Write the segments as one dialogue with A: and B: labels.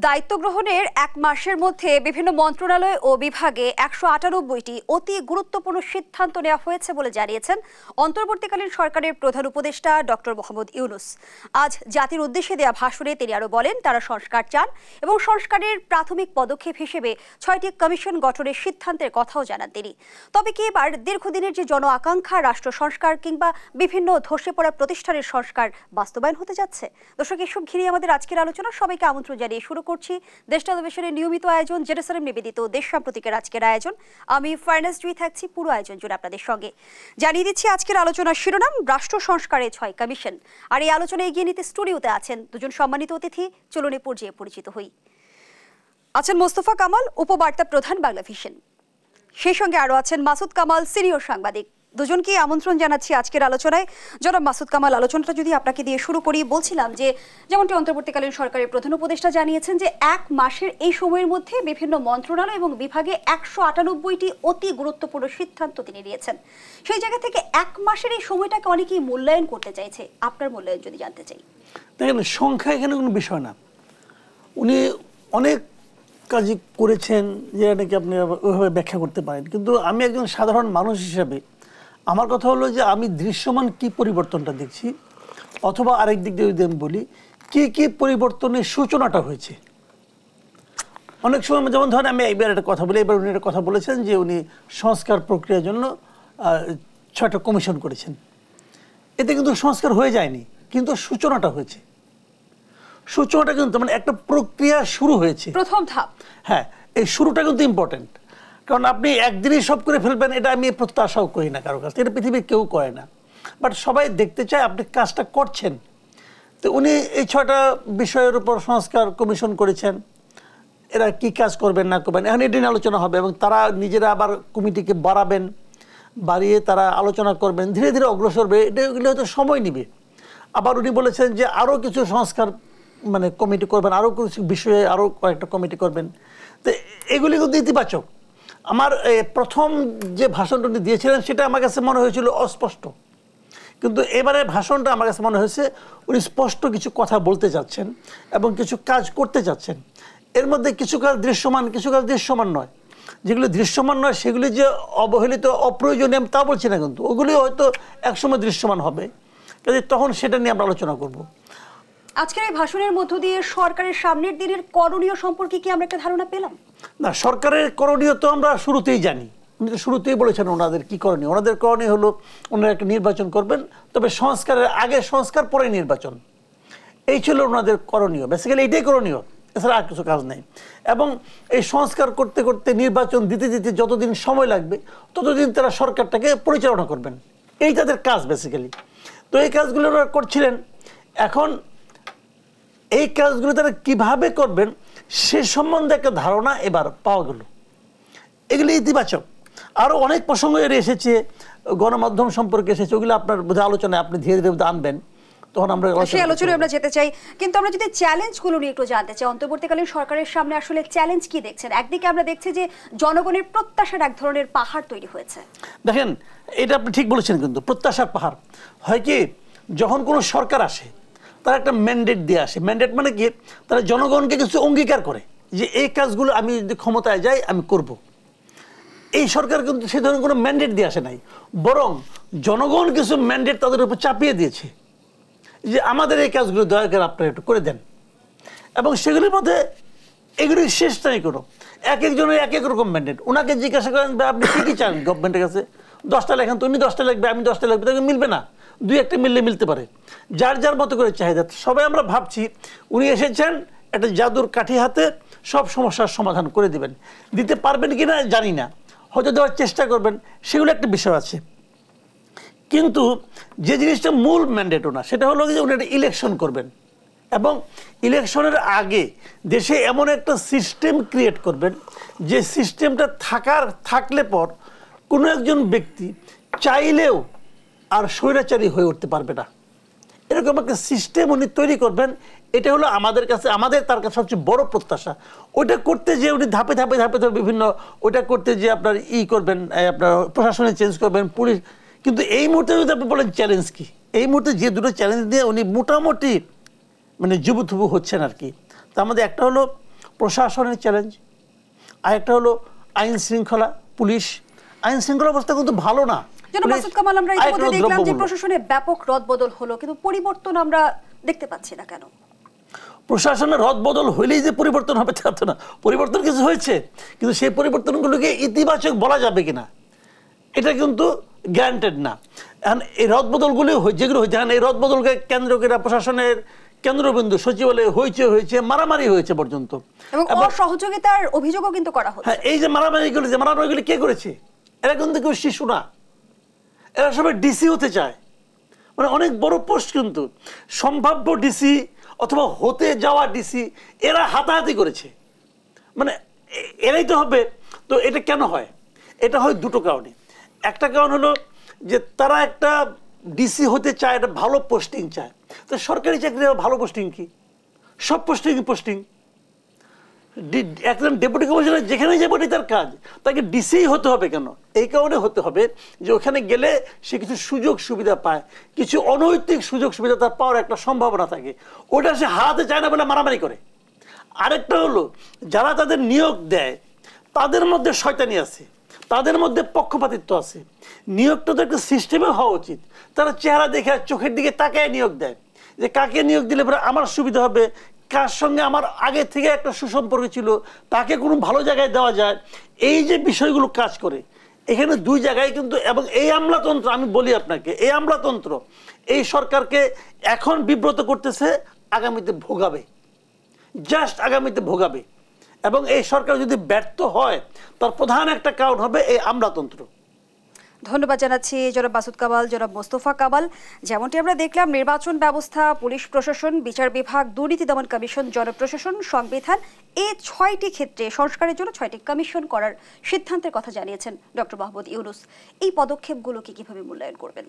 A: দায়িত্ব গ্রহণের এক মাসের মধ্যে বিভিন্ন মন্ত্রণালয় ও বিভাগে ১৯৮টি অতি গুরুত্বপূর্ণ সিদ্ধান্ত নেওয়া হয়েছে বলে জানিয়েছেন অন্তর্বর্তীকালীন সরকারের প্রধান উপদেষ্টা ডক্টর মোহাম্মদ ইউনূস। আজ জাতির উদ্দেশ্যে দেওয়া ভাষণে তিনি আরও বলেন, তারা সংস্কার চান এবং সংস্কারের প্রাথমিক পদক্ষেপ হিসেবে ৬টি কমিশন গঠনের সিদ্ধান্তের কথাও জানান তিনি। তবে কি এবার দীর্ঘদিনের যে জন আকাঙ্ক্ষা রাষ্ট্র সংস্কার কিংবা বিভিন্ন ধসে পড়া প্রতিষ্ঠানের সংস্কার বাস্তবায়ন হতে যাচ্ছে? দর্শক, এসব ঘিরে আমাদের আজকের আলোচনা। সবাইকে আমন্ত্রণ জানিয়ে শুরু করছি দেশ টেলিভিশনের নিয়মিত আয়োজন জেরুসালেম নিবেদিত দেশ সাম্প্রতিকের আজকের আয়োজন। আমি ফারনাজ জুই থাকছি পুরো আয়োজন জুড়ে আপনাদের সঙ্গে। জানিয়ে দিচ্ছি আজকের আলোচনার শিরোনাম রাষ্ট্র সংস্কারে ৬ কমিশন। আর এই আলোচনা এগিয়ে নিতে স্টুডিওতে আছেন দুজন সম্মানিত অতিথি। চলুন এ পর্যায়ে পরিচিত হই। আছেন মোস্তফা কামাল, উপবার্তা প্রধান, বাংলা ভিশন। সেই সঙ্গে আরও আছেন মাসুদ কামাল, সিনিয়র সাংবাদিক। দুজনকে আমন্ত্রণ জানাচ্ছি আজকের আলোচনায়। জনাব মাসুদ কামাল, আলোচনাটা যদি আপনাকে দিয়ে শুরু করি, বলছিলাম যে যেমনটি অন্তর্বর্তীকালীন সরকারের প্রধান উপদেষ্টা জানিয়েছেন যে এক মাসের এই সময়ের মধ্যে বিভিন্ন মন্ত্রণালয় এবং বিভাগে ১৯৮টি অতি গুরুত্বপূর্ণ সিদ্ধান্ত তিনি নিয়েছেন। সেই জায়গা থেকে এক মাসের এই সময়টাকে অনেকেই মূল্যায়ন করতে চাইছে। আপনার মূল্যায়ন যদি জানতে চাই।
B: দেখেন, সংখ্যা এখানে কোনো বিষয় না। উনি অনেক কাজই করেছেন যেটা নাকি আপনি ওইভাবে ব্যাখ্যা করতে পারেন, কিন্তু আমি একজন সাধারণ মানুষ হিসাবে আমার কথা হলো যে আমি দৃশ্যমান কি পরিবর্তনটা দেখছি, অথবা আরেক দিক দিয়ে যদি আমি বলি কি পরিবর্তনের সূচনাটা হয়েছে। অনেক সময় যেমন ধরেন আমি এবার একটা কথা বলি, এবার উনি একটা কথা বলেছেন যে উনি সংস্কার প্রক্রিয়ার জন্য ৬টা কমিশন করেছেন। এতে কিন্তু সংস্কার হয়ে যায়নি, কিন্তু সূচনাটা হয়েছে। সূচনাটা কিন্তু মানে একটা প্রক্রিয়া শুরু হয়েছে, প্রথম ধাপ। হ্যাঁ, এই শুরুটা কিন্তু ইম্পর্টেন্ট, কারণ আপনি একদিনই সব করে ফেলবেন এটা আমি প্রত্যাশাও করি না কারো কাছে, এটা পৃথিবীর কেউ করে না। বাট সবাই দেখতে চায় আপনি কাজটা করছেন। তো উনি এই ৬টা বিষয়ের উপর সংস্কার কমিশন করেছেন। এরা কি কাজ করবেন না করবেন এখন এটা নিয়ে আলোচনা হবে, এবং তারা নিজেরা আবার কমিটিকে বাড়িয়ে তারা আলোচনা করবেন, ধীরে ধীরে অগ্রসর হবে। এগুলো হয়তো সময় নেবে। আবার উনি বলেছেন যে আরও কিছু সংস্কার মানে কমিটি করবেন, আরও কিছু বিষয়ে আরও কয়েকটা কমিটি করবেন। তো এগুলি কিন্তু ইতিবাচক। আমার প্রথম যে ভাষণটা উনি দিয়েছিলেন সেটা আমার কাছে মনে হয়েছিল অস্পষ্ট, কিন্তু এবারে ভাষণটা আমার কাছে মনে হয়েছে উনি স্পষ্ট কিছু কথা বলতে চাচ্ছেন এবং কিছু কাজ করতে চাচ্ছেন। এর মধ্যে কিছু কাজ দৃশ্যমান, কিছু কাজ দৃশ্যমান নয়। যেগুলি দৃশ্যমান নয় সেগুলি যে অবহেলিত অপ্রয়োজনীয় আমি তা বলছি না, কিন্তু ওগুলি হয়তো একসময় দৃশ্যমান হবে, কাজে তখন সেটা নিয়ে আমরা আলোচনা করব।
A: আজকের এই ভাষণের মধ্য দিয়ে সরকারের সামনের দিনের করণীয় সম্পর্কে কি আমরা একটা ধারণা পেলাম?
B: না, সরকারের করণীয় তো আমরা শুরুতেই জানি। উনি তো শুরুতেই বলেছেন ওনাদের কি করণীয়। ওনাদের করণীয় হলো ওনারা একটা নির্বাচন করবেন, তবে সংস্কারের আগে সংস্কার, পরে নির্বাচন। এই ছিল ওনাদের করণীয়, বেসিক্যালি এইটাই করণীয়, এছাড়া আর কিছু কাজ নেই। এবং এই সংস্কার করতে করতে নির্বাচন দিতে দিতে যতদিন সময় লাগবে ততদিন তারা সরকারটাকে পরিচালনা করবেন, এই তাদের কাজ বেসিক্যালি। তো এই কাজগুলো ওনারা করছিলেন। এখন এই কাজগুলো তারা কীভাবে করবেন সে সম্বন্ধে একটা ধারণা এবার পাওয়া গেল। এগুলি ইতিবাচক। আরও অনেক প্রসঙ্গ এর এসেছে, গণমাধ্যম সম্পর্কে এসেছে, ওগুলো আপনার বোধহয় আলোচনায় আপনি ধীরে ধীরে আনবেন, তখন আমরা
A: সেই আলোচনায় আমরা যেতে চাই। কিন্তু আমরা যদি চ্যালেঞ্জগুলো নিয়ে একটু জানতে চাই, অন্তর্বর্তীকালীন সরকারের সামনে আসলে চ্যালেঞ্জ কি দেখছেন? একদিকে আমরা দেখছি যে জনগণের প্রত্যাশার এক ধরনের পাহাড় তৈরি হয়েছে।
B: দেখেন, এটা আপনি ঠিক বলেছেন, কিন্তু প্রত্যাশার পাহাড় হয় কি, যখন কোনো সরকার আসে তারা একটা ম্যান্ডেট দিয়ে আসে। ম্যান্ডেট মানে কি, তারা জনগণকে কিছু অঙ্গীকার করে যে এই কাজগুলো আমি যদি ক্ষমতায় যাই আমি করব। এই সরকার কিন্তু সে ধরনের কোনো ম্যান্ডেট দিয়ে আসে নাই, বরং জনগণ কিছু ম্যান্ডেট তাদের উপর চাপিয়ে দিয়েছে যে আমাদের এই কাজগুলো দয়া করে আপনারা একটু করে দেন। এবং সেগুলির মধ্যে এগুলি শেষ নাই কোনো, এক একজনের এক এক রকম ম্যান্ডেট। ওনাকে জিজ্ঞাসা করেন আপনি কী কী চান গভর্নমেন্টের কাছে, 10টা লেখেন, তো উনি 10টা লিখবে, আমি 10টা লিখবে, তাকে মিলবে না। 2-1টা মিললে মিলতে পারে, যার যার মতো করে চাহিদা। সবাই আমরা ভাবছি উনি এসেছেন একটা জাদুর কাঠি হাতে সব সমস্যার সমাধান করে দিবেন। দিতে পারবেন কি না জানি না, হয়তো দেওয়ার চেষ্টা করবেন, সেগুলো একটা বিষয় আছে। কিন্তু যে জিনিসটা মূল ম্যান্ডেট ওনার, সেটা হলো যে উনি একটা ইলেকশন করবেন, এবং ইলেকশনের আগে দেশে এমন একটা সিস্টেম ক্রিয়েট করবেন যে সিস্টেমটা থাকলে পর কোনো একজন ব্যক্তি চাইলেও আর স্বৈরাচারী হয়ে উঠতে পারবে না, এরকম একটা সিস্টেম উনি তৈরি করবেন। এটা হলো আমাদের তার কাছে সবচেয়ে বড় প্রত্যাশা। ওইটা করতে যে উনি ধাপে ধাপে বিভিন্ন ওইটা করতে যে আপনার করবেন, আপনার প্রশাসনে চেঞ্জ করবেন, পুলিশ। কিন্তু এই মুহূর্তে যদি আপনি বলেন চ্যালেঞ্জ কি, এই মুহূর্তে যে দুটো চ্যালেঞ্জ দিয়ে উনি মোটামুটি মানে জুবুথুবু হচ্ছেন আর কি। তার মধ্যে একটা হলো প্রশাসনের চ্যালেঞ্জ, আরেকটা হলো আইন শৃঙ্খলা, পুলিশ আইন শৃঙ্খলা অবস্থা কিন্তু ভালো না।
A: মাসুদ কামাল, আমরা ইতিমধ্যে দেখলাম যে প্রশাসনে ব্যাপক রদবদল হলো, কিন্তু পরিবর্তন আমরা দেখতে পাচ্ছি না কেন?
B: প্রশাসনের রদবদল হইলেই যে পরিবর্তন হবে তা তো না, পরিবর্তন কিছু হয়েছে, কিন্তু সেই পরিবর্তনগুলোকে ইতিবাচক বলা যাবে কিনা এটা কিন্তু গ্যারান্টেড না। এখন এই রদবদলগুলি যেগুলো হয়েছে, এই রদবদলকে কেন্দ্র করে প্রশাসনের কেন্দ্রবিন্দু সচিবালয়ে হয়েছে মারামারি হয়েছে পর্যন্ত,
A: এবং অসহযোগিতার অভিযোগও কিন্তু করা হচ্ছে।
B: হ্যাঁ, এই যে মারামারিগুলি কে করেছে? এরা কিন্তু কেউ শিশু না, এরা সবাই ডিসি হতে চায়, মানে অনেক বড় পোস্ট, কিন্তু সম্ভাব্য ডিসি অথবা হতে যাওয়া ডিসি এরা হাতাহাতি করেছে, মানে এরাই তো হবে। তো এটা কেন হয়? এটা হয় দুটো কারণে। একটা কারণ হলো যে তারা একটা ডিসি হতে চায়, একটা ভালো পোস্টিং চায়। তো সরকারি চাকরি ভালো পোস্টিং কি? সব পোস্টিং একজন ডেপুটি কমিশনার যেখানে যাবে তার কাজ, তাকে ডিসি হতে হবে কেন? এই কারণে হতে হবে যে ওখানে গেলে সে কিছু সুযোগ সুবিধা পায়, কিছু অনৈতিক সুযোগ সুবিধা তার পাওয়ার একটা সম্ভাবনা থাকে, ওটা সে হারাতে চায় না বলে মারামারি করে। আরেকটা হলো যারা তাদের নিয়োগ দেয় তাদের মধ্যে শয়তানি আছে, তাদের মধ্যে পক্ষপাতিত্ব আছে। নিয়োগটা তো একটা সিস্টেমে হওয়া উচিত। তারা চেহারা দেখে চোখের দিকে তাকায় নিয়োগ দেয়, যে কাকে নিয়োগ দিলে পরে আমার সুবিধা হবে, কার সঙ্গে আমার আগে থেকে একটা সুসম্পর্ক ছিল, তাকে কোনো ভালো জায়গায় দেওয়া যায়, এই যে বিষয়গুলো কাজ করে এখানে দুই জায়গায় কিন্তু। এবং এই আমলাতন্ত্র, আমি বলি আপনাকে, এই আমলাতন্ত্র এই সরকারকে এখন বিব্রত করতেছে, আগামীতে ভোগাবে, জাস্ট আগামীতে ভোগাবে। এবং এই সরকার যদি ব্যর্থ হয় তার প্রধান একটা কারণ হবে এই আমলাতন্ত্র।
A: ধন্যবাদ জানাচ্ছি জনাব মাসুদ কামাল, জনাব মোস্তফা কামাল। যেমনটি আমরা দেখলাম, নির্বাচন ব্যবস্থা, পুলিশ প্রশাসন, বিচার বিভাগ, দুর্নীতি দমন কমিশন, জনপ্রশাসন, সংবিধান, এই 6টি ক্ষেত্রে সংস্কারের জন্য 6টি কমিশন করার সিদ্ধান্তের কথা জানিয়েছেন ডক্টর মোহাম্মদ ইউনূস। এই পদক্ষেপগুলোকে কিভাবে মূল্যায়ন করবেন?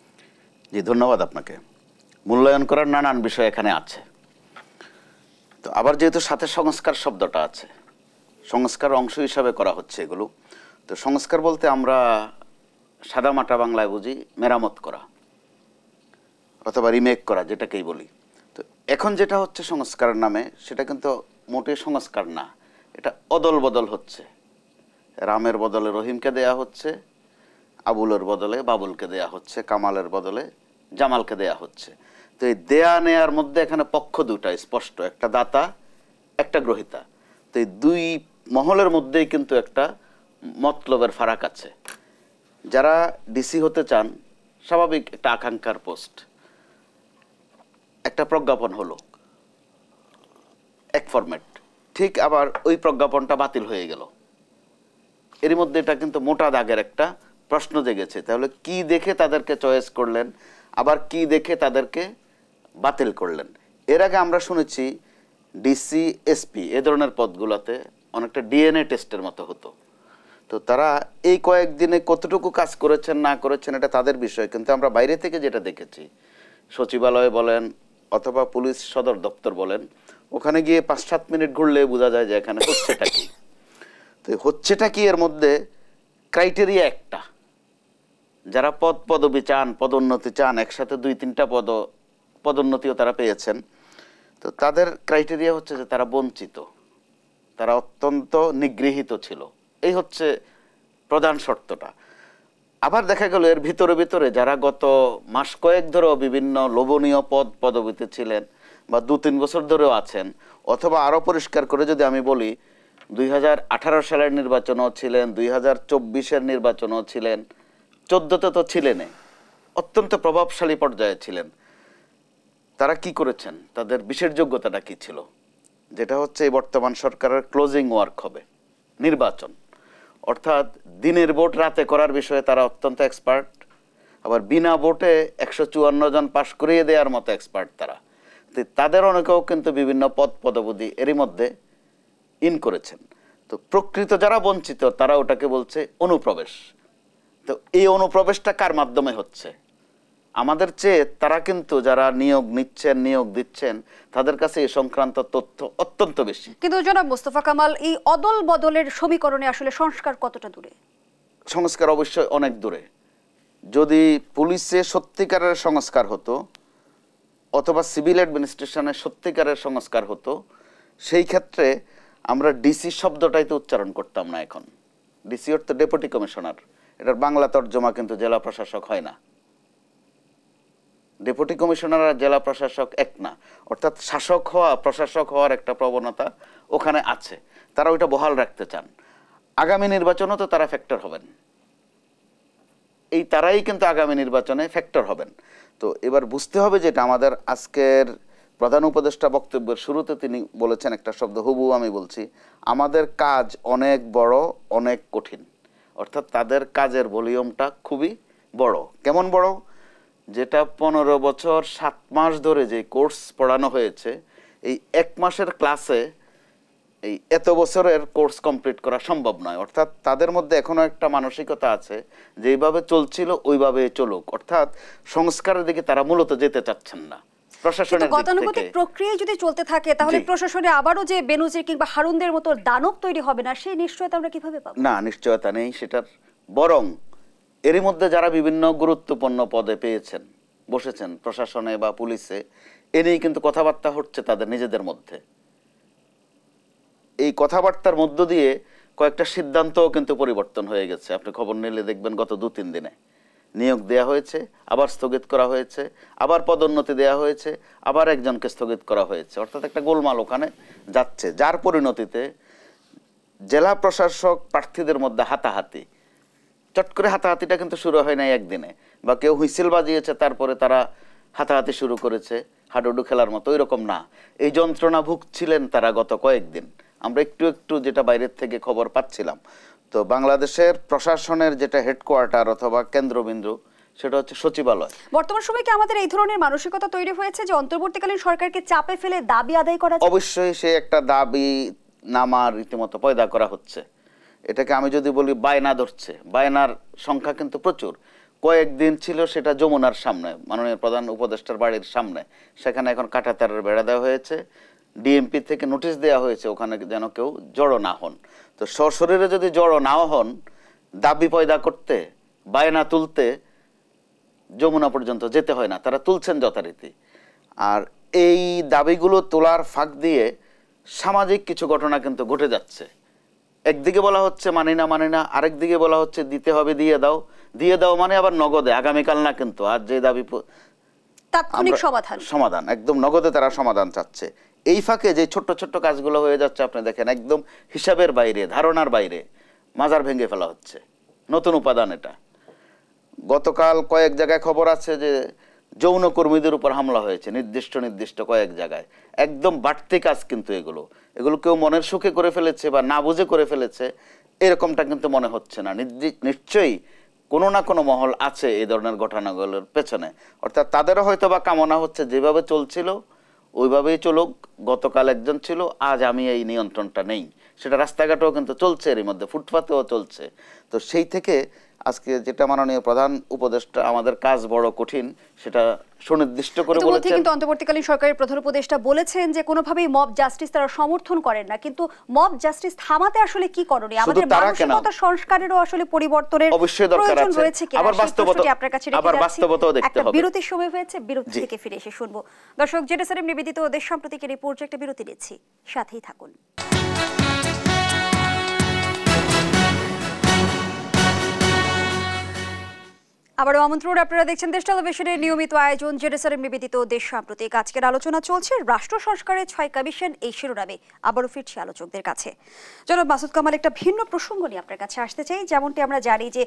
C: জি, ধন্যবাদ আপনাকে। মূল্যায়ন করার নানান বিষয় এখানে আছে। তো আবার যেহেতু সাথে সংস্কার শব্দটা আছে, সংস্কার অংশ হিসাবে করা হচ্ছে এগুলো। তো সংস্কার বলতে আমরা সাদামাটা বাংলায় বুঝি মেরামত করা অথবা রিমেক করা, যেটাকেই বলি। তো এখন যেটা হচ্ছে সংস্কারের নামে, সেটা কিন্তু মোটে সংস্কার না, এটা অদল বদল হচ্ছে। রামের বদলে রহিমকে দেয়া হচ্ছে, আবুলের বদলে বাবুলকে দেয়া হচ্ছে, কামালের বদলে জামালকে দেয়া হচ্ছে। তো এই দেয়া নেয়ার মধ্যে এখানে পক্ষ দুটা স্পষ্ট, একটা দাতা, একটা গ্রহীতা। তো এই দুই মহলের মধ্যেই কিন্তু একটা মতলবের ফারাক আছে। যারা ডিসি হতে চান, স্বাভাবিক একটা আকাঙ্ক্ষার পোস্ট, একটা প্রজ্ঞাপন হলো এক ফরম্যাট, ঠিক আবার ওই প্রজ্ঞাপনটা বাতিল হয়ে গেল। এর মধ্যে এটা কিন্তু মোটা দাগের একটা প্রশ্ন জেগেছে, তাহলে কি দেখে তাদেরকে চয়েস করলেন, আবার কি দেখে তাদেরকে বাতিল করলেন। এর আগে আমরা শুনেছি ডিসি, এসপি এ ধরনের পদগুলোতে অনেকটা ডিএনএ টেস্টের মতো হতো। তো তারা এই কয়েকদিনে কতটুকু কাজ করেছেন না করেছেন এটা তাদের বিষয়, কিন্তু আমরা বাইরে থেকে যেটা দেখেছি, সচিবালয় বলেন অথবা পুলিশ সদর দপ্তর বলেন, ওখানে গিয়ে 5-7 মিনিট ঘুরলে বোঝা যায় যে এখানে হচ্ছেটা কি। তো হচ্ছেটা কি এর মধ্যে ক্রাইটেরিয়া একটা, যারা পদবি চান, পদোন্নতি চান, একসাথে 2-3টা পদোন্নতিও তারা পেয়েছেন। তো তাদের ক্রাইটেরিয়া হচ্ছে যে তারা বঞ্চিত, তারা অত্যন্ত নিগৃহীত ছিল, এই হচ্ছে প্রধান শর্তটা। আবার দেখা গেল এর ভিতরে যারা গত মাস কয়েক ধরেও বিভিন্ন লোভনীয় পদবিতে ছিলেন বা 2-3 বছর ধরেও আছেন, অথবা আরো পরিষ্কার করে যদি আমি বলি 2018 সালের নির্বাচনও ছিলেন, 2024-এর নির্বাচনও ছিলেন, 14তে তো ছিলেন, অত্যন্ত প্রভাবশালী পর্যায়ে ছিলেন। তারা কি করেছেন, তাদের বিশেষ যোগ্যতাটা কি ছিল, যেটা হচ্ছে এই বর্তমান সরকারের ক্লোজিং ওয়ার্ক হবে নির্বাচন, অর্থাৎ দিনের ভোট রাতে করার বিষয়ে তারা অত্যন্ত এক্সপার্ট, আবার বিনা ভোটে 154 জন পাশ করিয়ে দেওয়ার মতো এক্সপার্ট তারা। তাদের অনেকেও কিন্তু বিভিন্ন পদবি এরই মধ্যে ইন করেছেন। তো প্রকৃত যারা বঞ্চিত তারা ওটাকে বলছে অনুপ্রবেশ। তো এই অনুপ্রবেশটা কার মাধ্যমে হচ্ছে? আমাদের চেয়ে তারা কিন্তু যারা নিয়োগ নিচ্ছেন, নিয়োগ দিচ্ছেন, তাদের কাছে এই সংক্রান্ত তথ্য অত্যন্ত বেশি।
A: কিন্তু জনাব মোস্তফা কামাল, এই অদল বদলের সমীকরণে আসলে সংস্কার কতটা দূরে?
C: সংস্কার অবশ্যই অনেক দূরে। যদি পুলিশে সত্যিকারের সংস্কার হতো অথবা সিভিল অ্যাডমিনিস্ট্রেশনের সত্যিকারের সংস্কার হতো, সেই ক্ষেত্রে আমরা ডিসি শব্দটাই তো উচ্চারণ করতাম না এখন। ডিসি অর্থ ডেপুটি কমিশনার, এটার বাংলা তর্জমা কিন্তু জেলা প্রশাসক হয় না। ডেপুটি কমিশনার আর জেলা প্রশাসক এক না, অর্থাৎ শাসক হওয়া প্রশাসক হওয়ার একটা প্রবণতা ওখানে আছে, তারা ওইটা বহাল রাখতে চান। আগামী নির্বাচনও তো তারা ফ্যাক্টর হবেন, এই তারাই কিন্তু আগামী নির্বাচনে ফ্যাক্টর হবেন। তো এবার বুঝতে হবে যেটা আমাদের আজকের প্রধান উপদেষ্টা বক্তব্যের শুরুতে তিনি বলেছেন একটা শব্দ, হুবহু আমি বলছি, আমাদের কাজ অনেক বড়, অনেক কঠিন। অর্থাৎ তাদের কাজের ভলিউমটা খুবই বড়। কেমন বড়? যেটা 15 বছর 7 মাস ধরে যে কোর্স পড়ানো হয়েছে, এই 1 মাসের ক্লাসে এই এত বছরের কোর্স কমপ্লিট করা সম্ভব নয়। অর্থাৎ তাদের মধ্যে এখনো একটা মানসিকতা আছে যে এইভাবে চলছিল ওইভাবে চলুক, অর্থাৎ সংস্কারের দিকে তারা মূলত যেতে চাচ্ছেন না। প্রশাসনের
A: গতানুগতিক প্রক্রিয়া যদি চলতে থাকে তাহলে প্রশাসনে আবারও যে বেনজির কিংবা হারুনদের মতো দানব তৈরি হবে না, সেই নিশ্চয়তা আমরা কিভাবে পাবো?
C: না, নিশ্চয়তা নেই সেটার। বরং এরই মধ্যে যারা বিভিন্ন গুরুত্বপূর্ণ পদে পেয়েছেন, বসেছেন প্রশাসনে বা পুলিশে, এ নিয়ে কিন্তু কথাবার্তা হচ্ছে তাদের নিজেদের মধ্যে। এই কথাবার্তার মধ্য দিয়ে কয়েকটা সিদ্ধান্তও কিন্তু পরিবর্তন হয়ে গেছে। আপনি খবর নিলে দেখবেন গত 2-3 দিনে নিয়োগ দেয়া হয়েছে, আবার স্থগিত করা হয়েছে, আবার পদোন্নতি দেয়া হয়েছে, আবার একজনকে স্থগিত করা হয়েছে। অর্থাৎ একটা গোলমাল ওখানে যাচ্ছে, যার পরিণতিতে জেলা প্রশাসক প্রার্থীদের মধ্যে হাতাহাতি। চট করে হাতাহাতিটা কিন্তু শুরু হয় নাই একদিনে, বা কেউ হুইসেল বাজিয়েছে তারপরে তারা হাতাহাতি শুরু করেছে হাডুডু খেলার মতো, ওইরকম না। এই যন্ত্রণা ভুগছিলেন তারা গত কয়েকদিন। আমরা একটু একটু যেটা বাইরের থেকে খবর পাচ্ছিলাম, তো বাংলাদেশের প্রশাসনের যেটা হেডকোয়ার্টার অথবা কেন্দ্রবিন্দু, সেটা হচ্ছে সচিবালয়।
A: বর্তমান সময়ে কি আমাদের এই ধরনের মানসিকতা তৈরি হয়েছে যে অন্তর্বর্তীকালীন সরকারকে চাপে ফেলে দাবি আদায় করা?
C: অবশ্যই সে একটা দাবি নামার রীতিমতো পয়দা করা হচ্ছে। এটাকে আমি যদি বলি বায়না ধরছে, বায়নার সংখ্যা কিন্তু প্রচুর। কয়েকদিন ছিল সেটা যমুনার সামনে, মাননীয় প্রধান উপদেষ্টার বাড়ির সামনে, সেখানে এখন কাঁটাতারের বেড়া দেওয়া হয়েছে। ডিএমপি থেকে নোটিশ দেওয়া হয়েছে ওখানে যেন কেউ জড়ো না হন। তো সশরীরে যদি জড়ো নাও হন, দাবি পয়দা করতে, বায়না তুলতে যমুনা পর্যন্ত যেতে হয় না, তারা তুলছেন যথারীতি। আর এই দাবিগুলো তোলার ফাঁক দিয়ে সামাজিক কিছু ঘটনা কিন্তু ঘটে যাচ্ছে। একদিকে বলা হচ্ছে মানি না, আরেকদিকে বলা হচ্ছে দিতে হবে, দিয়ে দাও মানে আবার নগদে, আগামীকাল না কিন্তু, আর যে দাবি
A: তাৎক্ষণিক
C: সমাধান একদম নগদে তারা সমাধান চাচ্ছে। এই ফাঁকে যে ছোট্ট ছোট্ট কাজগুলো হয়ে যাচ্ছে আপনি দেখেন, একদম হিসাবের বাইরে, ধারণার বাইরে মাজার ভেঙে ফেলা হচ্ছে। নতুন উপাদান এটা। গতকাল কয়েক জায়গায় খবর আছে যে যৌনকর্মীদের উপর হামলা হয়েছে নির্দিষ্ট কয়েক জায়গায়। একদম বাড়তি কাজ কিন্তু এগুলো কেউ মনের সুখে করে ফেলেছে বা না বুঝে করে ফেলেছে এরকমটা কিন্তু মনে হচ্ছে না। নিশ্চয়ই কোনো না কোনো মহল আছে এই ধরনের ঘটনাগুলোর পেছনে। অর্থাৎ তাদেরও হয়তো বা কামনা হচ্ছে যেভাবে চলছিল ওইভাবেই চলুক। গতকাল একজন ছিল, আজ আমি এই নিয়ন্ত্রণটা নেই, সেটা রাস্তাঘাটেও কিন্তু চলছে, এরই মধ্যে ফুটপাতেও চলছে। তো সেই থেকে আজকে যেটা মাননীয় প্রধান উপদেষ্টা আমাদের কাজ বড় কঠিন সেটা সুনির্দিষ্ট করে বলেছেন।
A: কিন্তু অন্তর্বর্তীকালীন সরকারের প্রধান উপদেষ্টা বলেছেন যে কোনোভাবেই মব জাস্টিস তারা সমর্থন করেন না, কিন্তু মব জাস্টিস থামাতে আসলে কি করণীয়? আমাদের মানসিকতা সংস্কারেরও আসলে পরিবর্তনের
C: অবশ্যই দরকার আছে।
A: আবার বাস্তবতাও
C: দেখতে হবে।
A: বিরতির সময় হয়েছে, বিরতি থেকে ফিরে এসে শুনবো। দর্শক, জেডএসআরএম নিবেদিত দেশ সাম্প্রতিকের এই পর্যায়ে একটা বিরতি নিচ্ছি, সাথেই থাকুন। আবারও আমন্ত্রণ, আপনারা দেখছেন দেশ টেলিভিশনের নিয়মিত আয়োজন জেডএসআরএম নিবেদিত দেশ সাম্প্রতিক। আজকের আলোচনা চলছে রাষ্ট্র সংস্কারের 6 কমিশন, এই শিরোনামে আবারও ফিরছি আলোচকদের কাছে। জনাব মাসুদ কামাল, একটা ভিন্ন প্রসঙ্গ নিয়ে আপনার কাছে আসতে চাই। যেমনটি আমরা জানি যে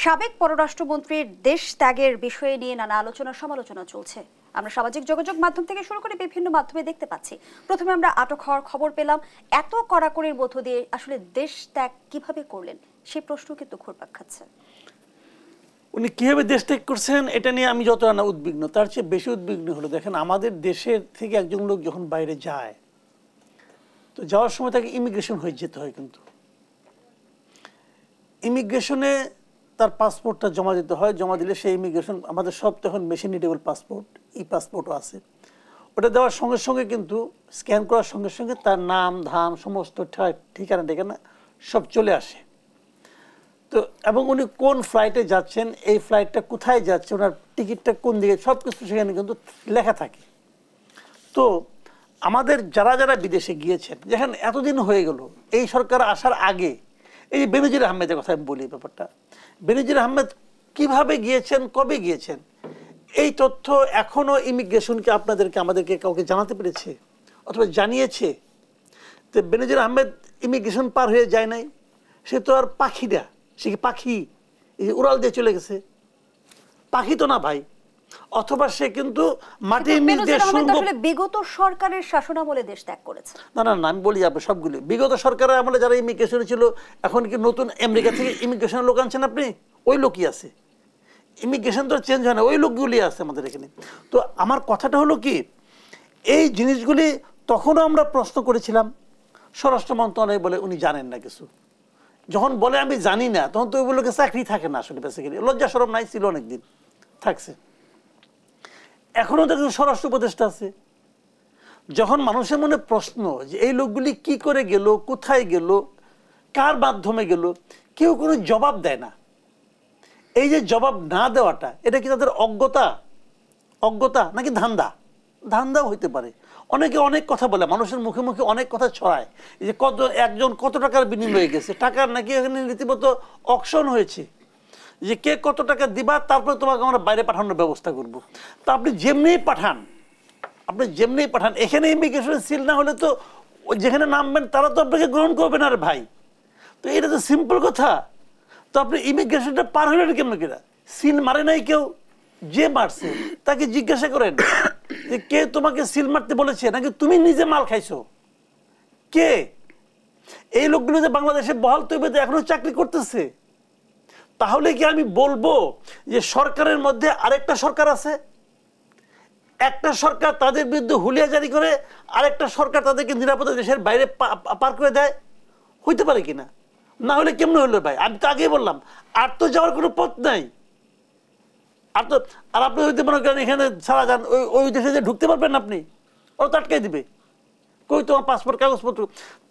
A: সাবেক পররাষ্ট্রমন্ত্রীর দেশ ত্যাগের বিষয়ে নিয়ে নানা আলোচনা সমালোচনা চলছে। আমরা সামাজিক যোগাযোগ মাধ্যম থেকে শুরু করে বিভিন্ন মাধ্যমে দেখতে পাচ্ছি। প্রথমে আমরা আটক হওয়ার খবর পেলাম, এত কড়াকড়ির মধ্য দিয়ে আসলে দেশ ত্যাগ কিভাবে করলেন সেই প্রশ্ন কিন্তু ঘুরপাক খাচ্ছে।
B: উনি কীভাবে দেশ ত্যাগ করছেন এটা নিয়ে আমি যত না উদ্বিগ্ন, তার চেয়ে বেশি উদ্বিগ্ন হলো, দেখেন আমাদের দেশের থেকে একজন লোক যখন বাইরে যায়, তো যাওয়ার সময় তাকে ইমিগ্রেশন হয়ে যেতে হয়। কিন্তু ইমিগ্রেশনে তার পাসপোর্টটা জমা দিতে হয়। জমা দিলে সেই ইমিগ্রেশন, আমাদের সব তখন মেশিন রিডেবল পাসপোর্ট, ই পাসপোর্টও আছে, ওটা দেওয়ার সঙ্গে সঙ্গে কিন্তু স্ক্যান করার সঙ্গে সঙ্গে তার নাম ধাম সমস্ত ঠিকানা সব চলে আসে। তো এবং উনি কোন ফ্লাইটে যাচ্ছেন, এই ফ্লাইটটা কোথায় যাচ্ছে, ওনার টিকিটটা কোন দিকে, সব কিছু সেখানে কিন্তু লেখা থাকে। তো আমাদের যারা যারা বিদেশে গিয়েছেন, যেখানে এতদিন হয়ে গেল এই সরকার আসার আগে, এই যে বেনজির আহমেদের কথা আমি বলি, ব্যাপারটা বেনজির আহমেদ কিভাবে গিয়েছেন, কবে গিয়েছেন, এই তথ্য এখনো ইমিগ্রেশনকে আপনাদেরকে আমাদেরকে কাউকে জানাতে পেরেছে অথবা জানিয়েছে? তো বেনজির আহমেদ ইমিগ্রেশন পার হয়ে যায় নাই, সে তো আর পাখি না, সে কি পাখি উড়াল দিয়ে চলে গেছে? পাখি তো না ভাই। অথবা সে কিন্তু মাটির নিচ দিয়ে
A: বিগত সরকারের শাসনামলে দেশ ত্যাগ করেছে।
B: না না না, আমি বলি আপনি সবগুলি বিগত সরকারের আমলে যারা ইমিগ্রেশনে ছিল, এখন কি নতুন আমেরিকা থেকে ইমিগ্রেশনের লোক আনছেন আপনি? ওই লোকই আছে, ইমিগ্রেশন তো চেঞ্জ হয় না, ওই লোকগুলি আছে আমাদের এখানে। তো আমার কথাটা হলো কি, এই জিনিসগুলি তখনও আমরা প্রশ্ন করেছিলাম, স্বরাষ্ট্র মন্ত্রণালয় বলে উনি জানেন না কিছু। যখন বলে আমি জানি না, তখন তো ওইগুলোকে চাকরি থাকে না আসলে, বেসিক্যালি লজ্জা শরম নাই, ছিল অনেকদিন, থাকছে। এখনো দেখুন স্বরাষ্ট্র উপদেষ্টা আছে। যখন মানুষের মনে প্রশ্ন যে এই লোকগুলি কি করে গেল, কোথায় গেল, কার মাধ্যমে গেল, কেউ কোনো জবাব দেয় না। এই যে জবাব না দেওয়াটা, এটা কি তাদের অজ্ঞতা নাকি ধান্দা? ধান্দাও হইতে পারে। অনেকে অনেক কথা বলে, মানুষের মুখে মুখে অনেক কথা ছড়ায়, যে একজন কত টাকার বিনিময়ে গেছে, টাকার নাকি এখানে রীতিমতো অকশন হয়েছে, যে কে কত টাকা দিবা, তারপরে তোমাকে আমরা বাইরে পাঠানোর ব্যবস্থা করব। তা আপনি যেমনিই পাঠান, এখানে ইমিগ্রেশন সিল না হলে তো যেখানে নামবেন তারা তো আপনাকে গ্রহণ করবে না রে ভাই। তো এটা তো সিম্পল কথা। তো আপনি ইমিগ্রেশনটা পার হলেন কেমন কিনা? সিল মারে নাই কেউ, যে মারছে তাকে জিজ্ঞাসা করেন যে কে তোমাকে সিল মারতে বলেছে, নাকি তুমি নিজে মাল খাইছো? কে? এই লোকগুলো যে বাংলাদেশে বহাল তৈরিতে এখনো চাকরি করতেছে, তাহলে কি আমি বলবো যে সরকারের মধ্যে আরেকটা সরকার আছে? একটা সরকার তাদের বিরুদ্ধে হুলিয়া জারি করে, আরেকটা সরকার তাদেরকে নিরাপদে দেশের বাইরে পার করে দেয়? হইতে পারে কিনা? না হলে কেমন হলো ভাই? আমি তো আগেই বললাম, আর তো যাওয়ার কোনো পথ নাই। আর আপনি হইতে মনে করেন এখানে ছাড়া যান, ওই দেশে যে ঢুকতে পারবেন আপনি, ওরা তো আটকাই দিবে, কই তোমার পাসপোর্ট কাগজপত্র।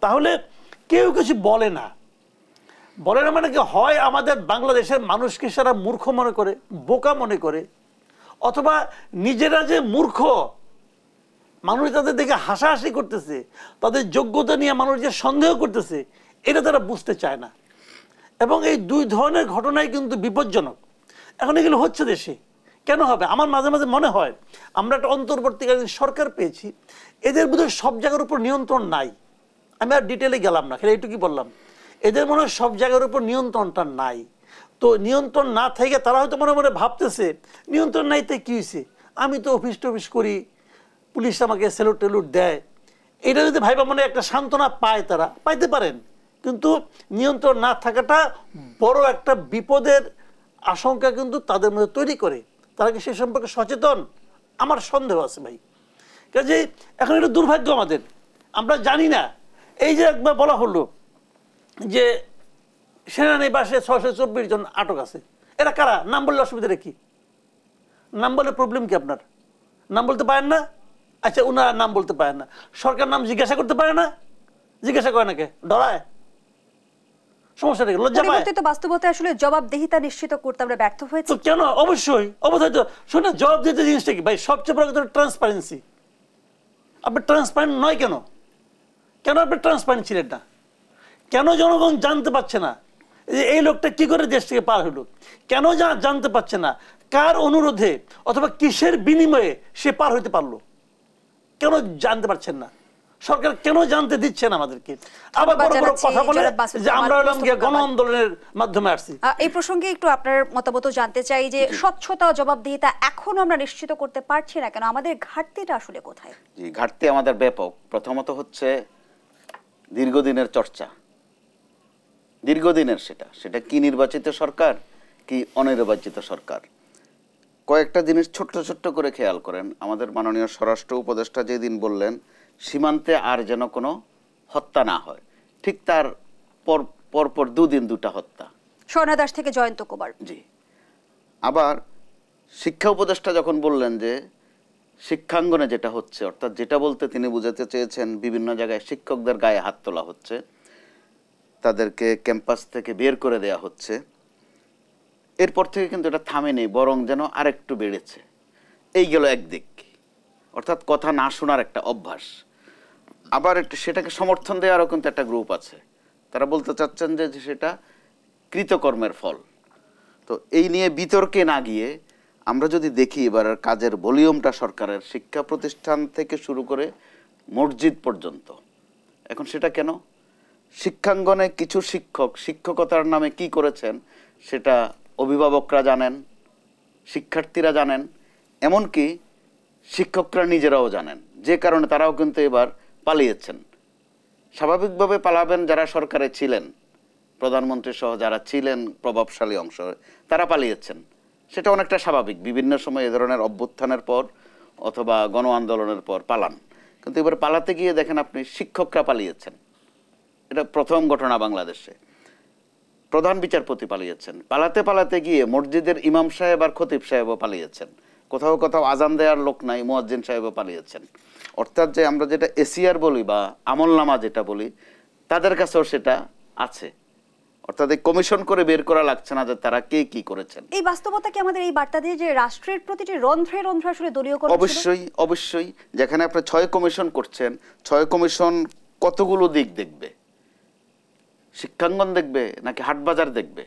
B: তাহলে কেউ কিছু বলে না মানে কি হয় আমাদের বাংলাদেশের মানুষকে সারা মূর্খ মনে করে, বোকা মনে করে, অথবা নিজেরা যে মূর্খ, মানুষ তাদের দেখে হাসাহাসি করতেছে, তাদের যোগ্যতা নিয়ে মানুষ যে সন্দেহ করতেছে, এটা তারা বুঝতে চায় না। এবং এই দুই ধরনের ঘটনাই কিন্তু বিপজ্জনক। এখন এগুলো হচ্ছে দেশে, কেন হবে? আমার মাঝে মাঝে মনে হয় আমরা একটা অন্তর্বর্তীকালীন সরকার পেয়েছি, এদের বোধহয় সব জায়গার উপর নিয়ন্ত্রণ নাই। আমি আর ডিটেলে গেলাম না, খালি এইটুকুই বললাম, এদের মনে হয় সব জায়গার উপর নিয়ন্ত্রণটা নাই। তো নিয়ন্ত্রণ না থেকে তারা হয়তো মনে মনে ভাবতেছে নিয়ন্ত্রণ নাই, তাই কী হয়েছে, আমি তো অফিস টফিস করি, পুলিশ আমাকে স্যালুট টেলুট দেয়, এটা যদি ভাইবা মনে একটা সান্ত্বনা পায়, তারা পাইতে পারেন। কিন্তু নিয়ন্ত্রণ না থাকাটা বড় একটা বিপদের আশঙ্কা কিন্তু তাদের মধ্যে তৈরি করে। তারা কি সে সম্পর্কে সচেতন? আমার সন্দেহ আছে ভাই। কাজে এখন এটা দুর্ভাগ্য আমাদের, আমরা জানি না। এই যে একবার বলা হলো যে সেনানিবাসে 624 জন আটক আছে, এরা কারা? নাম বললে অসুবিধা কি? নাম বলে প্রবলেম কি আপনার? নাম বলতে পারেন না? আচ্ছা, উনারা নাম বলতে পারেন না, সরকার নাম জিজ্ঞাসা করতে পারে না? জিজ্ঞাসা করে নাকি? ডরায়? সমস্যা নেই, লজ্জা পায়।
A: পরিবর্তিত বাস্তবতায় আসলে জবাবদিহিতা নিশ্চিত করতে আমরা ব্যর্থ হয়েছি।
B: তো কেন? অবশ্যই তো শুনে জবাবদিহিতা জিনিসটা কি ভাই? সবচেয়ে বড় কথা ট্রান্সপারেন্সি। আপনি ট্রান্সপারেন্ট নয় কেন? আপনি ট্রান্সপারেন্ট ছিলেন না কেন? জনগণ জানতে পারছে না যে এই লোকটা কি করে দেশ থেকে পার হলো, কেন জানতে পারছে না কার অনুরোধে অথবা কিসের বিনিময়ে সে পার হইতে পারলো, কেন জানতে পারছেন না? সরকার কেন জানতে দিচ্ছেন আমাদেরকে? আবার বড় বড় কথা বলে যে আমরা হলাম গিয়ে গণ আন্দোলনের মাধ্যমে আসছি।
A: এই প্রসঙ্গে একটু আপনার মতামত জানতে চাই যে স্বচ্ছতা ও জবাবদিহিতা এখনো আমরা নিশ্চিত করতে পারছি না কেন? আমাদের ঘাটতিটা আসলে কোথায়?
C: জি, ঘাটতি আমাদের ব্যাপক। প্রথমত হচ্ছে দীর্ঘদিনের চর্চা, দীর্ঘদিনের সেটা কি নির্বাচিত সরকার কি অনির্বাচিত সরকার। কয়েকটা জিনিস ছোট্ট ছোট্ট করে খেয়াল করেন। আমাদের মাননীয় স্বরাষ্ট্র উপদেষ্টা যেদিন বললেন সীমান্তে আর যেন কোনো হত্যা না হয়, ঠিক তার পরপর দুদিন দুটা হত্যা,
A: স্বর্ণা দাস থেকে জয়ন্ত কুমার।
C: জি। আবার শিক্ষা উপদেষ্টা যখন বললেন যে শিক্ষাঙ্গনে যেটা হচ্ছে, অর্থাৎ যেটা বলতে তিনি বুঝাতে চেয়েছেন বিভিন্ন জায়গায় শিক্ষকদের গায়ে হাত তোলা হচ্ছে, তাদেরকে ক্যাম্পাস থেকে বের করে দেয়া হচ্ছে, এরপর থেকে কিন্তু এটা থামেনি, বরং যেন আরেকটু বেড়েছে। এই গেল একদিক, অর্থাৎ কথা না শোনার একটা অভ্যাস। আবার সেটাকে সমর্থন দেওয়ারও কিন্তু একটা গ্রুপ আছে, তারা বলতে চাচ্ছেন যে সেটা কৃতকর্মের ফল। তো এই নিয়ে বিতর্কে না গিয়ে আমরা যদি দেখি এবার কাজের ভলিউমটা সরকারের শিক্ষা প্রতিষ্ঠান থেকে শুরু করে মসজিদ পর্যন্ত, এখন সেটা কেন শিক্ষাঙ্গনে কিছু শিক্ষক শিক্ষকতার নামে কি করেছেন সেটা অভিভাবকরা জানেন, শিক্ষার্থীরা জানেন, এমনকি শিক্ষকরা নিজেরাও জানেন, যে কারণে তারাও কিন্তু এবার পালিয়েছেন। স্বাভাবিকভাবে পালাবেন যারা সরকারে ছিলেন, প্রধানমন্ত্রী সহ যারা ছিলেন প্রভাবশালী অংশ, তারা পালিয়েছেন, সেটা অনেকটা স্বাভাবিক। বিভিন্ন সময় এ ধরনের অভ্যুত্থানের পর অথবা গণ আন্দোলনের পর পালান, কিন্তু এবার পালাতে গিয়ে দেখেন আপনি শিক্ষকরা পালিয়েছেন। এটা প্রথম ঘটনা বাংলাদেশে। প্রধান বিচারপতি পালিয়েছেন, পালাতে পালাতে গিয়ে মসজিদের ইমাম সাহেব আর খতিব সাহেবও পালিয়েছেন, কোথাও কোথাও আজান দেওয়ার লোক নাই, মুয়াজ্জিন সাহেবও পালিয়েছেন। অর্থাৎ যে আমরা যেটা এসিআর বলি বা আমলনামা যেটা বলি, তাদের কাছেও সেটা আছে। অর্থাৎ এই কমিশন করে বের করা লাগছে না যে তারা কে কি করেছেন।
A: এই বাস্তবতা কি আমাদের এই বার্তা দিয়ে যে রাষ্ট্রের প্রতিটি রন্ধ্রে রন্ধ্রে আসলে দলীয়করণ?
C: অবশ্যই অবশ্যই। যেখানে আপনি 6 কমিশন করছেন, 6 কমিশন কতগুলো দিক দেখবে? শিক্ষাঙ্গন দেখবে, নাকি হাটবাজার দেখবে,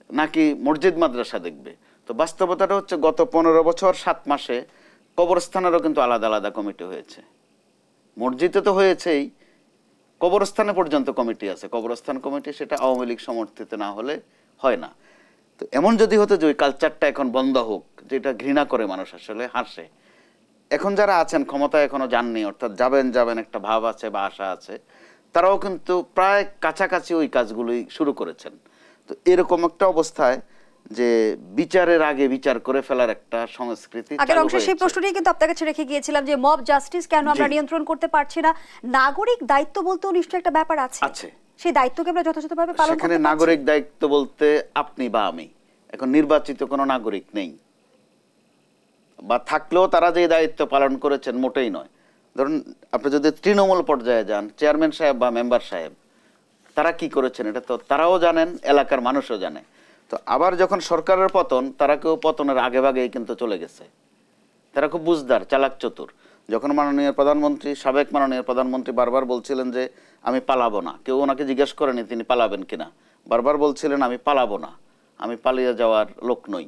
C: নাকি মসজিদ মাদ্রাসা দেখবে? তো বাস্তবতাটা হচ্ছে গত 15 বছর 7 মাসে কবরস্থানেরও কিন্তু আলাদা আলাদা কমিটি হয়েছে। মসজিদে তো হয়েছেই, কবরস্থানে পর্যন্ত কমিটি আছে। কবরস্থান কমিটি সেটা আওয়ামী লীগ সমর্থিত না হলে হয় না। তো এমন যদি হতো যে ওই কালচারটা এখন বন্ধ হোক, যেটা ঘৃণা করে মানুষ, আসলে হাসে। এখন যারা আছেন ক্ষমতায় এখনো যাননি, অর্থাৎ যাবেন যাবেন একটা ভাব আছে বা আশা আছে, তারাও কিন্তু প্রায় কাছাকাছি ওই কাজগুলোই শুরু করেছেন। তো এরকম একটা অবস্থায় যে বিচারের আগে বিচার করে ফেলার একটা সংস্কৃতি,
A: আগের অংশে সেই প্রশ্নটি কিন্তু আপনার কাছে রেখে গিয়েছিলাম যে মব জাস্টিস কেন আমরা নিয়ন্ত্রণ করতে পারছি না? নাগরিক দায়িত্ব বলতেও নিশ্চয়ই একটা ব্যাপার আছে। সেই দায়িত্বকে আমরা যথাযথভাবে পালন করতে পারছি?
C: সেখানে নাগরিক দায়িত্ব বলতে আপনি বা আমি, এখন নির্বাচিত কোনো নাগরিক নেই, বা থাকলেও তারা যে দায়িত্ব পালন করেছেন মোটেই নয়। ধরুন আপনি যদি তৃণমূল পর্যায়ে যান, চেয়ারম্যান সাহেব বা মেম্বার সাহেব তারা কি করেছেন এটা তো তারাও জানেন, এলাকার মানুষও জানে। তো আবার যখন সরকারের পতন, তারা কেউ পতনের আগে ভাগেই কিন্তু চলে গেছে। তারা খুব বুঝদার, চালাক চতুর। যখন মাননীয় প্রধানমন্ত্রী, সাবেক মাননীয় প্রধানমন্ত্রী বারবার বলছিলেন যে আমি পালাবো না, কেউ ওনাকে জিজ্ঞেস করেনি তিনি পালাবেন কিনা, বারবার বলছিলেন আমি পালাবো না, আমি পালিয়ে যাওয়ার লোক নই।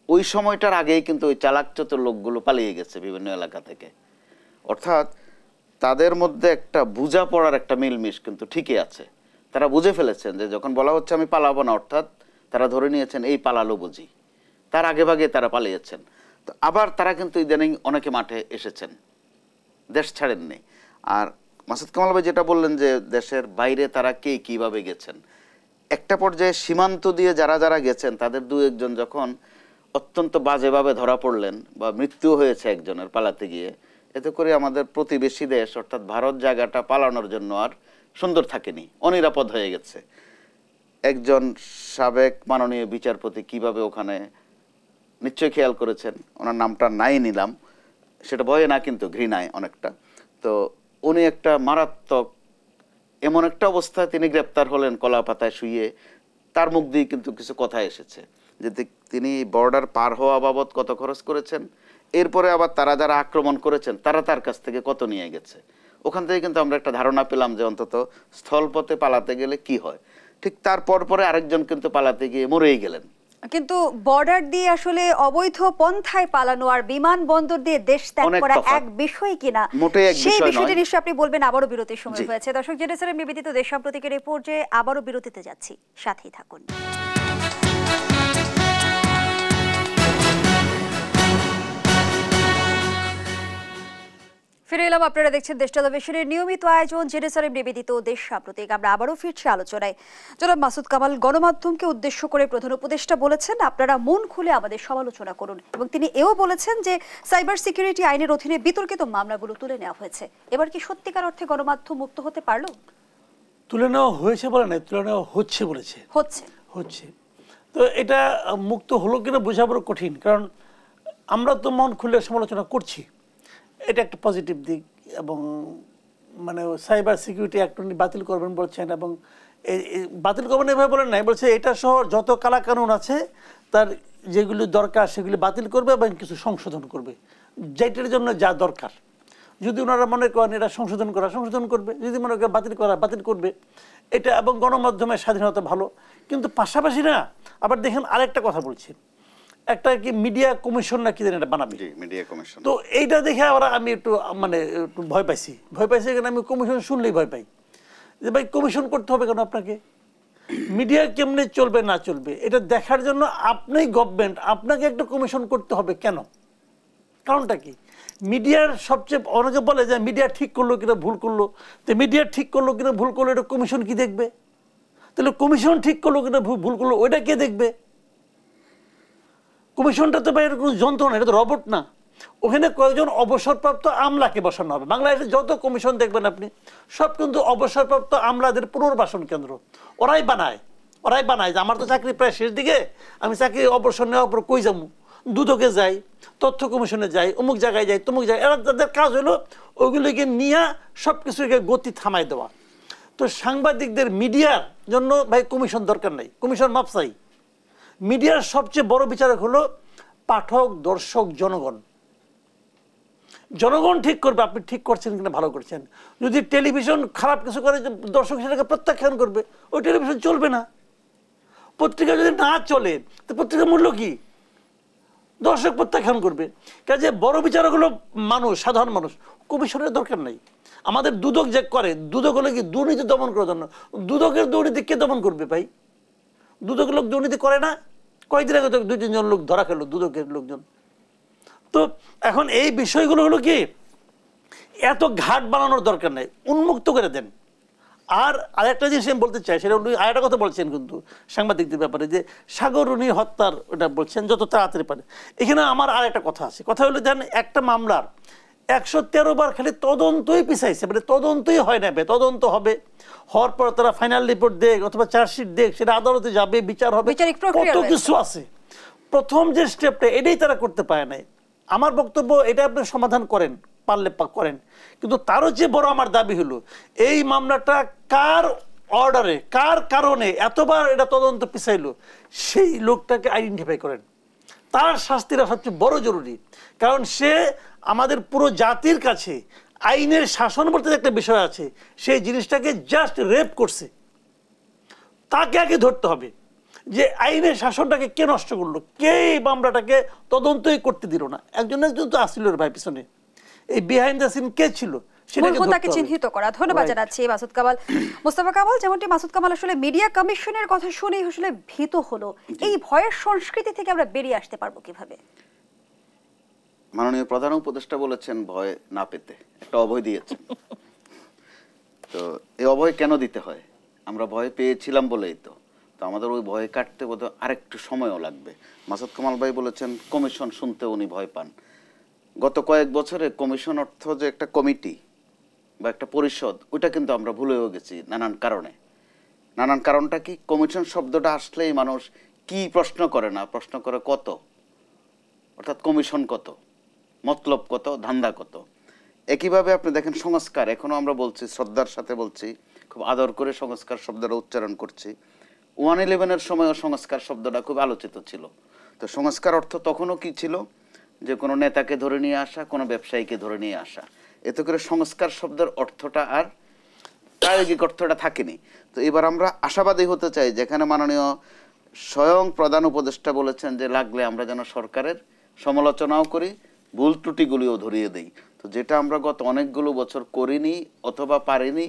C: ওই সময়টার আগেই কিন্তু ওই চালাক চতুর লোকগুলো পালিয়ে গেছে বিভিন্ন এলাকা থেকে। অর্থাৎ তাদের মধ্যে একটা বুঝা পড়ার একটা মিলমিশ কিন্তু ঠিকই আছে। তারা বুঝে ফেলেছেন যে যখন বলা হচ্ছে আমি পালাবো না, অর্থাৎ তারা ধরে নিয়েছেন এই পালালো বুঝি, তার আগে ভাগে তারা পালিয়েছেন। তো আবার তারা কিন্তু ইদানিং অনেকে মাঠে এসেছেন, দেশ ছাড়েননি। আর মাসুদ কামাল ভাই যেটা বললেন যে দেশের বাইরে তারা কে কিভাবে গেছেন, একটা পর্যায়ে সীমান্ত দিয়ে যারা যারা গেছেন তাদের 2-1 জন যখন অত্যন্ত বাজেভাবে ধরা পড়লেন বা মৃত্যু হয়েছে একজনের পালাতে গিয়ে, এতে করে আমাদের প্রতিবেশী দেশ অর্থাৎ ভারত জায়গাটা পালানোর জন্য আর সুন্দর থাকেনি, অনিরাপদ হয়ে গেছে। একজন সাবেক মাননীয় বিচারপতি কিভাবে ওখানে, নিশ্চয়ই খেয়াল করেছেন, ওনার নামটা নাই নিলাম, সেটা ভয়ে না কিন্তু ঘৃণায় অনেকটা। তো উনি একটা মারাত্মক এমন একটা অবস্থায় তিনি গ্রেপ্তার হলেন কলা পাতায় শুয়ে, তার মুখ দিয়ে কিন্তু কিছু কথা এসেছে যে তিনি বর্ডার পার হওয়া বাবদ কত খরচ করেছেন, এরপরে আবার তারা যারা আক্রমণ করেছেন তারা তার কাছ থেকে কত নিয়ে গেছে। ওখান থেকে কিন্তু আমরা একটা ধারণা পেলাম যে অন্তত স্থলপথে পালাতে গেলে কি হয়। ঠিক তারপর পরে আরেকজন কিন্তু পালাতে গিয়ে মরেই গেলেন।
A: কিন্তু বর্ডার দিয়ে আসলে অবৈধ পন্থায় পালানো আর বিমানবন্দর দিয়ে দেশ ত্যাগ করা এক বিষয় কিনা, সেই বিষয়টি নিশ্চয়ই আপনি বলবেন। আবারও বিরতির সময় হয়েছে। দর্শক, জেনেছিলেন নিবেদিত দেশ সাম্প্রতিকের এই পর্যায়ে আবারও বিরতিতে যাচ্ছি, সাথেই থাকুন। ফিরে এলাম, আপনারা দেখছেন দেশ টেলিভিশনের নিয়মিত আয়োজন জেনেসারের নিবেদিত দেশ সাম্প্রতিক। আমরা আবারও ফিরছি আলোচনায়। জনাব মাসুদ কামাল, গণমাধ্যমকে উদ্দেশ্য করে প্রধান উপদেষ্টা বলেছেন আপনারা মন খুলে আমাদের সমালোচনা করুন, এবং তিনি এও বলেছেন যে সাইবার সিকিউরিটি আইনের অধীনে বিতর্কিত মামলাগুলো তুলে নেওয়া হয়েছে। এবার কি সত্যিকার অর্থে গণমাধ্যম মুক্ত হতে পারলো?
B: তুলে নেওয়া হয়েছে বলে না, তুলে নেওয়া হচ্ছে বলেছে। হচ্ছে তো এটা মুক্ত হলো কিনা বোঝা বড় কঠিন, কারণ আমরা তো মন খুলে সমালোচনা করছি, এটা একটা পজিটিভ দিক। এবং মানে সাইবার সিকিউরিটি অ্যাক্ট উনি বাতিল করবেন বলছেন, এবং বাতিল করবেন এভাবে বলেন নাই, বলছে এটা সহ যত কালাকানুন আছে তার যেগুলি দরকার সেগুলি বাতিল করবে এবং কিছু সংশোধন করবে, যেটার জন্য যা দরকার। যদি ওনারা মনে করেন এটা সংশোধন করবে, যদি মনে করেন বাতিল করবে এটা। এবং গণমাধ্যমের স্বাধীনতা ভালো, কিন্তু পাশাপাশি না আবার দেখেন আরেকটা কথা বলছি, একটা কি মিডিয়া কমিশন না কি জানি এটা বানাবে,
C: মিডিয়া কমিশন।
B: তো এইটা দেখে আবার আমি একটু একটু ভয় পাইছি কেন, আমি কমিশন শুনলেই ভয় পাই যে ভাই কমিশন করতে হবে কেন আপনাকে? মিডিয়া কেমনে চলবে না চলবে এটা দেখার জন্য আপনি গভর্নমেন্ট, আপনাকে একটা কমিশন করতে হবে কেন? কারণটা কি? মিডিয়ার সবচেয়ে অনেকে বলে যে মিডিয়া ঠিক করলো কিনা ভুল করলো, তো মিডিয়া ঠিক করলো কিনা ভুল করলো এটা কমিশন কি দেখবে? তাহলে কমিশন ঠিক করলো কিনা ভুল করলো ওইটা কে দেখবে? কমিশনটা তো বাইরের কোনো যন্ত্র না, এটা তো রবট না। ওখানে কয়েকজন অবসরপ্রাপ্ত আমলাকে বসানো হবে। বাংলাদেশে যত কমিশন দেখবেন আপনি সব কিন্তু অবসরপ্রাপ্ত আমলাদের পুনর্বাসন কেন্দ্র। ওরাই বানায় যে আমার তো চাকরি প্রায় শেষ দিকে, আমি চাকরি অবসর নেওয়ার পর কই যাবো, দুদকে যাই, তথ্য কমিশনে যাই, অমুক জায়গায় যাই, তমুক জায়গায়। এরা তাদের কাজ হলো ওইগুলোকে নিয়ে সব কিছুকে গতি থামাই দেওয়া। তো সাংবাদিকদের মিডিয়ার জন্য ভাই কমিশন দরকার নেই, কমিশন মাপসাই। মিডিয়ার সবচেয়ে বড় বিচারক হলো পাঠক, দর্শক, জনগণ ঠিক করবে আপনি ঠিক করছেন কিনা, ভালো করছেন। যদি টেলিভিশন খারাপ কিছু করে দর্শক সেটাকে প্রত্যাখ্যান করবে, ওই টেলিভিশন চলবে না। পত্রিকা যদি না চলে তো পত্রিকার মূল্য কি? দর্শক প্রত্যাখ্যান করবে। কাজে বড় বিচারক হলো মানুষ, সাধারণ মানুষ। কমিশনের দরকার নাই। আমাদের দুদক যে করে, দুদক হলো কি দুর্নীতি দমন করার জন্য। দুদকের দুর্নীতি কে দমন করবে ভাই? দুদকের লোক দুর্নীতি করে না? কয়েকদিন আগে তো 2-3 জন লোক ধরা খেলো দুদকের লোকজন। তো এখন এই বিষয়গুলো হলো কি এত ঘাট বানানোর দরকার নেই, উন্মুক্ত করে দেন। আর আরেকটা জিনিস আমি বলতে চাই, সেটা উনি আরেকটা কথা বলছেন কিন্তু সাংবাদিকদের ব্যাপারে, যে সাগররুনি হত্যার ওটা বলছেন যত তাড়াতাড়ি পারে। এখানে আমার আরেকটা কথা আছে, কথা হলো জানেন একটা মামলার 113 বার খালি তদন্তই পিছাইছে, মানে তদন্তই হয় না। তদন্ত হবে, হওয়ার পর তারা ফাইনাল রিপোর্ট দেখ অথবা চার্জশিট দেখ, সেটা আদালতে যাবে, বিচার হবে, কত কিছু আছে। প্রথম যে স্টেপটা এটাই তারা করতে পারে নাই। আমার বক্তব্য এটা আপনি সমাধান করেন, পারলে করেন, কিন্তু তারও যে বড় আমার দাবি হলো এই মামলাটা কার অর্ডারে, কার কারণে এতবার এটা তদন্ত পিছাইলো, সেই লোকটাকে আইডেন্টিফাই করেন। তার শাস্তিটা সবচেয়ে বড় জরুরি, কারণ সে আমাদের পুরো জাতির কাছে আইনের শাসন বলতে একটা বিষয় আছে, সেই জিনিসটাকে জাস্ট রেপ করছে, তাকে আগে ধরতে হবে যে আইনের শাসনটাকে কে নষ্ট করলো, কে এই মামলাটাকে তদন্তই করতে দিল না। একজন তো আসছিল ভাই পিছনে, এই বিহাইন্ড দ্য সিন কে ছিল
A: সেটাকে চিহ্নিত করা। ধন্যবাদ জানাচ্ছি মাসুদ কামাল। মোস্তফা কামাল, যেমনটি মাসুদ কামাল আসলে মিডিয়া কমিশনের কথা শুনেই আসলে ভীত হলো, এই ভয়ের সংস্কৃতি থেকে আমরা বেরিয়ে আসতে পারবো কিভাবে?
C: মাননীয় প্রধান উপদেষ্টা বলেছেন ভয় না পেতে, একটা অভয় দিয়েছেন। তো এই অভয় কেন দিতে হয়? আমরা ভয় পেয়েছিলাম বলেই তো আমাদের ওই ভয় কাটতে বোধহয় আরেকটু সময়ও লাগবে। মাসুদ কামাল ভাই বলেছেন কমিশন শুনতে উনি ভয় পান। গত কয়েক বছরে কমিশন অর্থ যে একটা কমিটি বা একটা পরিষদ, ওইটা কিন্তু আমরা ভুলেও গেছি নানান কারণে। নানান কারণটা কি? কমিশন শব্দটা আসলেই মানুষ কি প্রশ্ন করে না, প্রশ্ন করে কত, অর্থাৎ কমিশন কত, মতলব কত, ধান্দা কত। একইভাবে আপনি দেখেন সংস্কার, এখনো আমরা বলছি, শ্রদ্ধার সাথে বলছি, খুব আদর করে সংস্কার শব্দটা উচ্চারণ করছি। 1/11-এর সময়ও সংস্কার শব্দটা খুব আলোচিত ছিল। তো সংস্কার অর্থ তখনও কি ছিল? যে কোনো নেতাকে ধরে নিয়ে আসা, কোনো ব্যবসায়ীকে ধরে নিয়ে আসা। এতে করে সংস্কার শব্দের অর্থটা আর প্রায়োগিক অর্থটা থাকেনি। তো এবার আমরা আশাবাদী হতে চাই, যেখানে মাননীয় স্বয়ং প্রধান উপদেষ্টা বলেছেন যে লাগলে আমরা যেন সরকারের সমালোচনাও করি, ভুল ত্রুটিগুলিও ধরিয়ে দেই। তো যেটা আমরা গত অনেকগুলো বছর করিনি, অথবা পারিনি,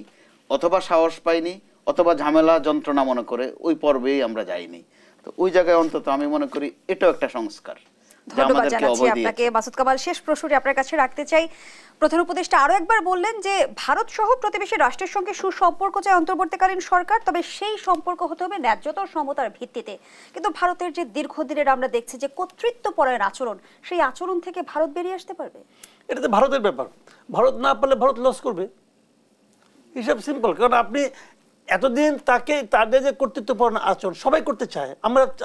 C: অথবা সাহস পাইনি, অথবা ঝামেলা যন্ত্রণা মনে করে ওই পর্বেই আমরা যাইনি। তো ওই জায়গায় অন্তত আমি মনে করি এটাও একটা সংস্কার।
A: ধন্যবাদ জানাচ্ছি আপনাকে মাসুদ কামাল। শেষ প্রশ্নটি আপনার কাছে রাখতে চাই। প্রধান উপদেষ্টা আরো একবার বললেন যে ভারত সহ প্রতিবেশী রাষ্ট্রের সঙ্গে সুসম্পর্ক চায় অন্তর্বর্তীকালীন সরকার, তবে সেই সম্পর্ক হতে হবে ন্যায্যতা ও সমতার ভিত্তিতে। কিন্তু ভারতের যে দীর্ঘদিনের আমরা দেখছি যে কর্তৃত্বপরায়ণ আচরণ, সেই আচরণ থেকে ভারত বেরিয়ে আসতে পারবে? এটা তো ভারতের ব্যাপার, ভারত না পারলে ভারত লস করবে, হিসাব সিম্পল। কারণ আপনি এতদিন তাকে তাদের যে কর্তৃত্বপরায়ণ আচরণ সবাই করতে চায়,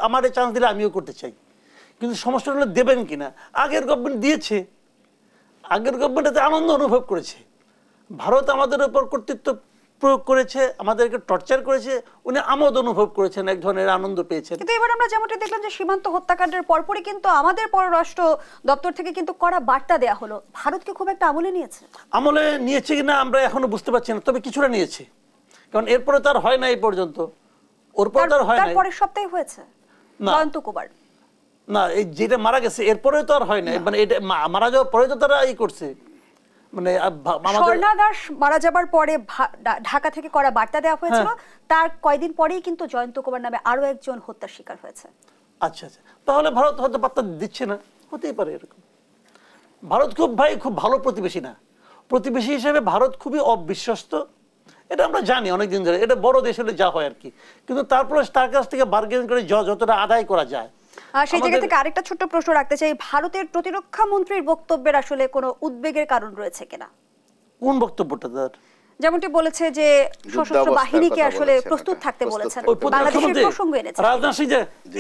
A: আমার চান্স দিলে আমিও করতে চাই, কিন্তু সমস্যা হলো দেবেন কিনা। আগের গভর্নমেন্ট দিয়েছে, আগের গভর্নমেন্ট এতে আনন্দ অনুভব করেছে। ভারত আমাদের উপর কর্তৃত্ব
B: প্রয়োগ করেছে, আমাদেরকে টর্চার করেছে, উনি আমোদ অনুভব করেছেন, এক ধরনের আনন্দ পেয়েছেন।
A: কিন্তু এবার আমরা যেমনটা দেখলাম যে সীমান্ত হত্যাকাণ্ডের পরপরই কিন্তু আমাদের পররাষ্ট্র দপ্তর থেকে কিন্তু কড়া বার্তা দেওয়া হলো। ভারতকে খুব একটা আমলে নিয়েছে,
B: আমলে নিয়েছে কিনা আমরা এখনো বুঝতে পারছি না, তবে কিছুটা নিয়েছে, কারণ এরপরে তার হয় না এই পর্যন্ত, ওর পর তার হয় না,
A: পরের সপ্তাহে হয়েছে জয়ন্ত কুমার
B: না, এই যেটা মারা গেছে এরপরে তো আর হয় না, মানে এটা মারা যাওয়ার পরে তো তারা করছে, মানে
A: স্বর্ণা দাস মারা যাবার পরে ঢাকা থেকে করা বার্তা দেওয়া হয়েছিল, তার কয়েকদিন পরেই কিন্তু জয়ন্ত কুমার নামে আরো একজন হত্যার শিকার হয়েছে।
B: আচ্ছা আচ্ছা, তাহলে ভারত হয়তো বার্তা দিচ্ছে না, হতেই পারে এরকম। ভারত খুব ভালো প্রতিবেশী না, প্রতিবেশী হিসেবে ভারত খুবই অবিশ্বস্ত, এটা আমরা জানি অনেকদিন ধরে, এটা বড় দেশ হলে যা হয় আর কি, কিন্তু তারপরে তার কাছ থেকে বার্গেন করে যতটা আদায় করা যায়।
A: সেই জায়গা থেকে আরেকটা ছোট্ট প্রশ্ন রাখতে চাই, ভারতের প্রতিরক্ষা মন্ত্রীর বক্তব্যের আসলে কোনো উদ্বেগের কারণ রয়েছে কিনা?
B: কোন বক্তব্যটা তার?
A: যেমনটি বলেছে যে সশস্ত্র বাহিনীকে আসলে প্রস্তুত থাকতে বলেছেন, বাংলাদেশের প্রসঙ্গ এনেছেন।
B: রাজনাথ সিং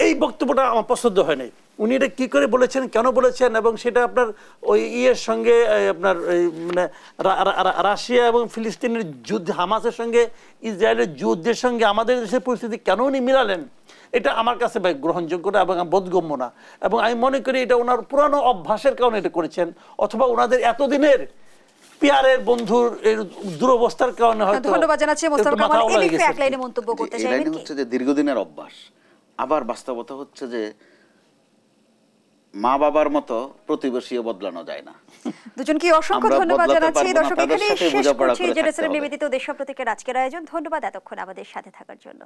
B: এই বক্তব্যটা আমার পছন্দ হয় নাই, উনি এটা কি করে বলেছেন, কেন বলেছেন, এবং সেটা আপনার ওই ইয়ের সঙ্গে আপনার মানে রাশিয়া এবং ফিলিস্তিনের যুদ্ধ, হামাসের সঙ্গে ইসরায়েলের যুদ্ধের সঙ্গে আমাদের দেশের পরিস্থিতি কেন উনি মিলালেন, এটা আমার কাছে ভাই গ্রহণযোগ্য না এবং বোধগম্য না, এবং আমি মনে করি এটা ওনার পুরানো অভ্যাসের কারণে এটা করেছেন, অথবা ওনাদের এতদিনের পিয়ারের বন্ধুর দুরবস্থার কারণে হয়তো।
A: ধন্যবাদ জানাচ্ছি মোস্তফা কামাল। এই বিষয়ে এক লাইনে মন্তব্য করতে চাইবেন কি?
C: হচ্ছে যে দীর্ঘদিনের অভ্যাস, আবার বাস্তবতা হচ্ছে যে মা বাবার মতো প্রতিবেশীও বদলানো যায় না।
A: দুজনকে অসংখ্য ধন্যবাদ জানাচ্ছি। দর্শক, এখানেই শেষ করছি জেনেছিলেন নিবেদিত দেশপ্রতীকের আজকের আয়োজন। ধন্যবাদ এতক্ষণ আমাদের সাথে থাকার জন্য।